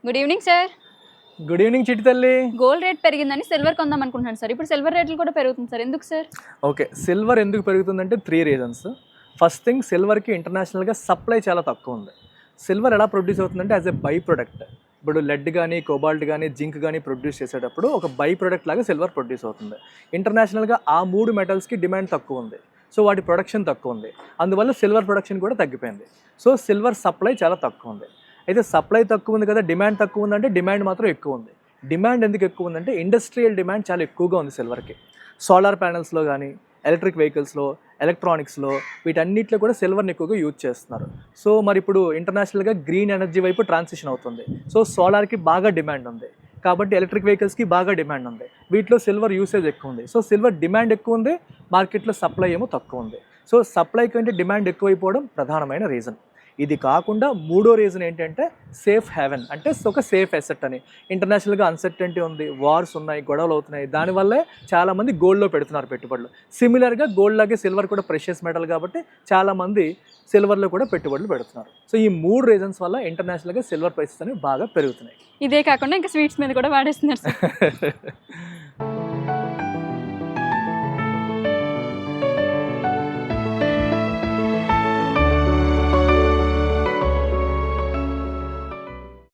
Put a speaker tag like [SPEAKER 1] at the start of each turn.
[SPEAKER 1] Good evening sir.
[SPEAKER 2] Good evening చిట్టి తల్లి.
[SPEAKER 1] Gold rate పెరిగిందని సిల్వర్ కొందాం అనుకుంటున్నాను సార్. ఇప్పుడు సిల్వర్ రేట్లు కూడా పెరుగుతుంది సార్, ఎందుకు సార్?
[SPEAKER 2] ఓకే, సిల్వర్ ఎందుకు పెరుగుతుందంటే 3 రీజన్స్. ఫస్ట్ థింగ్, సిల్వర్కి ఇంటర్నేషనల్గా సప్లై చాలా తక్కువ ఉంది. సిల్వర్ ఎలా ప్రొడ్యూస్ అవుతుందంటే యాజ్ ఎ బై ప్రొడక్ట్. ఇప్పుడు లెడ్ కానీ, కోబాల్ట్ కానీ, జింక్ కానీ ప్రొడ్యూస్ చేసేటప్పుడు ఒక బై ప్రొడక్ట్ లాగా సిల్వర్ ప్రొడ్యూస్ అవుతుంది. ఇంటర్నేషనల్గా ఆ 3 మెటల్స్కి డిమాండ్ తక్కువ ఉంది, సో వాటి ప్రొడక్షన్ తక్కువ ఉంది. అందువల్ల సిల్వర్ ప్రొడక్షన్ కూడా తగ్గిపోయింది. సో సిల్వర్ సప్లై చాలా తక్కువ ఉంది. అయితే సప్లై తక్కువ ఉంది కదా, డిమాండ్ తక్కువ ఉందంటే డిమాండ్ మాత్రం ఎక్కువ ఉంది. డిమాండ్ ఎందుకు ఎక్కువ ఉందంటే ఇండస్ట్రియల్ డిమాండ్ చాలా ఎక్కువగా ఉంది సిల్వర్కి. సోలార్ ప్యానల్స్లో కానీ, ఎలక్ట్రిక్ వెహికల్స్లో, ఎలక్ట్రానిక్స్లో, వీటన్నిటిలో కూడా సిల్వర్ని ఎక్కువగా యూజ్ చేస్తున్నారు. సో మరి ఇప్పుడు ఇంటర్నేషనల్గా గ్రీన్ ఎనర్జీ వైపు ట్రాన్సిషన్ అవుతుంది. సో సోలార్కి బాగా డిమాండ్ ఉంది, కాబట్టి ఎలక్ట్రిక్ వెహికల్స్కి బాగా డిమాండ్ ఉంది. వీటిలో సిల్వర్ యూసేజ్ ఎక్కువ ఉంది. సో సిల్వర్ డిమాండ్ ఎక్కువ ఉంది, మార్కెట్లో సప్లై ఏమో తక్కువ ఉంది. సో సప్లై కంటే డిమాండ్ ఎక్కువైపోవడం ప్రధానమైన రీజన్. ఇది కాకుండా మూడో రీజన్ ఏంటంటే సేఫ్ హెవెన్, అంటే ఒక సేఫ్ ఎసెట్ అని. ఇంటర్నేషనల్గా అన్సర్టెంటీ ఉంది, వార్స్ ఉన్నాయి, గొడవలు అవుతున్నాయి. దానివల్లే చాలామంది గోల్డ్లో పెడుతున్నారు పెట్టుబడులు. సిమిలర్గా గోల్డ్ లాగే సిల్వర్ కూడా ప్రెషియస్ మెటల్ కాబట్టి చాలామంది సిల్వర్లో కూడా పెట్టుబడులు పెడుతున్నారు. సో ఈ 3 రీజన్స్ వల్ల ఇంటర్నేషనల్గా సిల్వర్ ప్రైసెస్ అనేవి బాగా పెరుగుతున్నాయి.
[SPEAKER 1] ఇదే కాకుండా ఇంకా స్వీట్స్ మీద కూడా వాడేస్తున్నారు సార్.